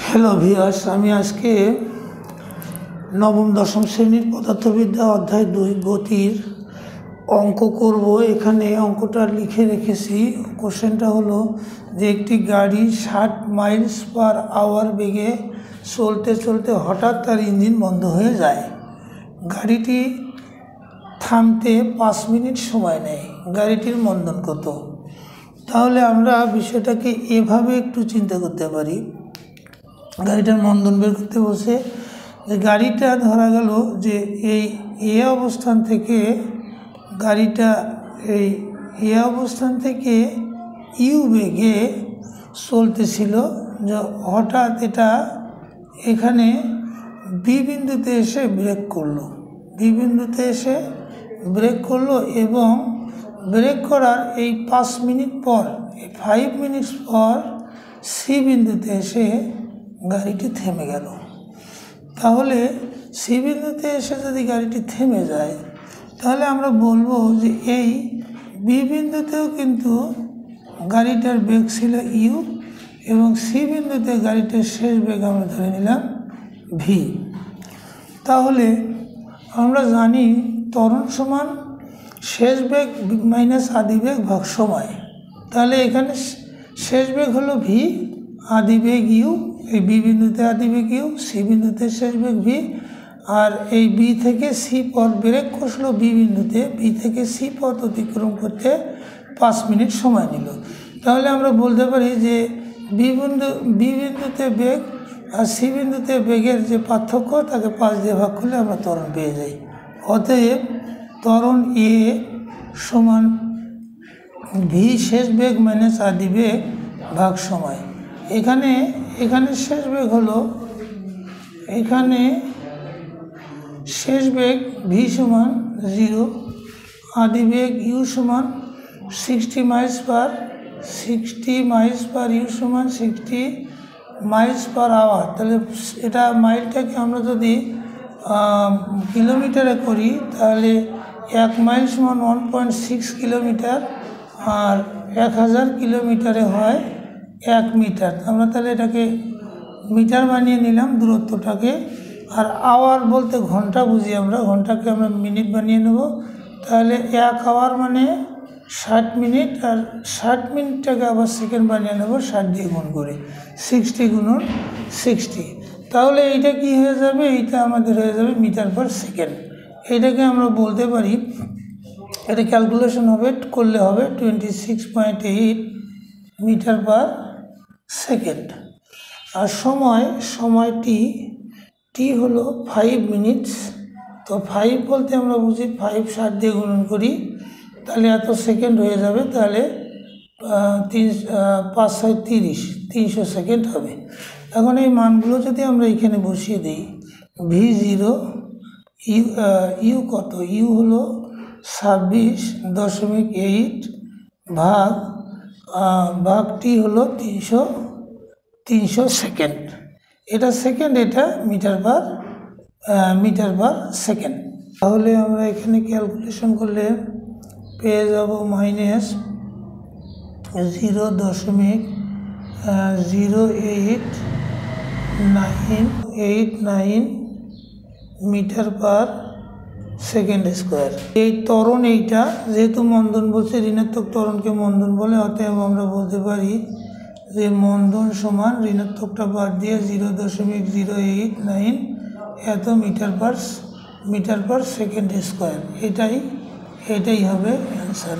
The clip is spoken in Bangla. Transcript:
হ্যালো ভিউয়ার্স, আমি আজকে নবম দশম শ্রেণীর পদার্থবিদ্যা অধ্যায় 2 গতির অঙ্ক করব। এখানে অঙ্কটা লিখে রেখেছি। কোশ্চেনটা হলো যে একটি গাড়ি 60 মাইলস পার আওয়ার বেগে চলতে চলতে হঠাৎ তার ইঞ্জিন বন্ধ হয়ে যায়। গাড়িটি থামতে 5 মিনিট সময় নেয়। গাড়িটির মন্দন কত? তাহলে আমরা বিষয়টাকে এভাবে একটু চিন্তা করতে পারি। গাড়িটার মন্দন বের করতে বসে যে গাড়িটা ধরা গেল যে এই অবস্থান থেকে গাড়িটা এই অবস্থান থেকে ইউ বেগে চলতেছিল, যে হঠাৎ এটা এখানে বি বিন্দুতে এসে ব্রেক করলো। এবং ব্রেক করার এই 5 মিনিট পর, 5 মিনিটস পর সি বিন্দুতে এসে গাড়িটি থেমে গেল। তাহলে সি বিন্দুতে এসে যদি গাড়িটি থেমে যায়, তাহলে আমরা বলবো যে এই বি বিন্দুতেও কিন্তু গাড়িটার বেগ ছিল ইউ, এবং সি বিন্দুতে গাড়িটার শেষ বেগ আমরা ধরে নিলাম ভি। তাহলে আমরা জানি ত্বরণ সমান শেষ বেগ মাইনাস আদি বেগ ভাগ সময়। তাহলে এখানে শেষ বেগ হলো ভি, আদি বেগ ইউ, এই বি বিন্দুতে আদি বেগ ইউ, সি বিন্দুতে শেষ বেগ ভি। আর এই বি থেকে সি পথ ব্রেক কষলো বি বিন্দুতে, বি থেকে সি পথ অতিক্রম করতে 5 মিনিট সময় নিল। তাহলে আমরা বলতে পারি যে বি বিন্দুতে বেগ আর সি বিন্দুতে বেগের যে পার্থক্য তাকে 5 দিয়ে ভাগ করলে আমরা ত্বরণ পেয়ে যাই। অতএব ত্বরণ এ সমান ভি শেষ বেগ মাইনাস আদি বেগ ভাগ সময়। এখানে শেষ বেগ হলো, এখানে শেষ বেগ ভি সমান 0, আদি বেগ ইউ সমান 60 মাইলস পার ইউ সমান 60 মাইলস পার আওয়ার। তাহলে এটা মাইলটাকে আমরা যদি কিলোমিটারে করি, তাহলে 1 মাইল সমান 1.6 কিলোমিটার, আর 1000 কিলোমিটারে হয় 1 মিটার। আমরা তাহলে এটাকে মিটার বানিয়ে নিলাম দূরত্বটাকে। আর আওয়ার বলতে ঘন্টা বুঝি আমরা, ঘন্টাকে আমরা মিনিট বানিয়ে নেব। তাহলে 1 আওয়ার মানে 60 মিনিট, আর 60 মিনিটটাকে আবার সেকেন্ড বানিয়ে নেব 60 দিয়ে গুণ করে, 60 গুণন 60। তাহলে এইটা কি হয়ে যাবে? এইটা আমাদের হয়ে যাবে মিটার পার সেকেন্ড। এইটাকে আমরা বলতে পারি, এটা ক্যালকুলেশন করলে হবে 26.8 মিটার পার সেকেন্ড। আর সময় টি হলো 5 মিনিটস। তো 5 বলতে আমরা বুঝি 5 60 দিয়ে গুণন করি, তাহলে এত সেকেন্ড হয়ে যাবে। তাহলে 5 6 30, 300 সেকেন্ড হবে। এখন এই মানগুলো যদি আমরা এখানে বসিয়ে দিই, V0 ইউ কত? ইউ হলো 26.8 ভাগ টি হলো 300 সেকেন্ড। এটা সেকেন্ড, এটা মিটার পার সেকেন্ড। তাহলে আমরা এখানে ক্যালকুলেশন করলে পেয়ে যাব -0.0889 মিটার পার সেকেন্ড স্কোয়ার। এই ত্বরণ, এইটা যেহেতু মন্দন বলছে, ঋণাত্মক ত্বরণকে মন্দন বলে, অতএব আমরা বলতে পারি যে মন্দন সমান ঋণাত্মকটা বাদ দিয়ে 0.089 এত মিটার পার সেকেন্ড স্কোয়ার। এটাই হবে অ্যান্সার।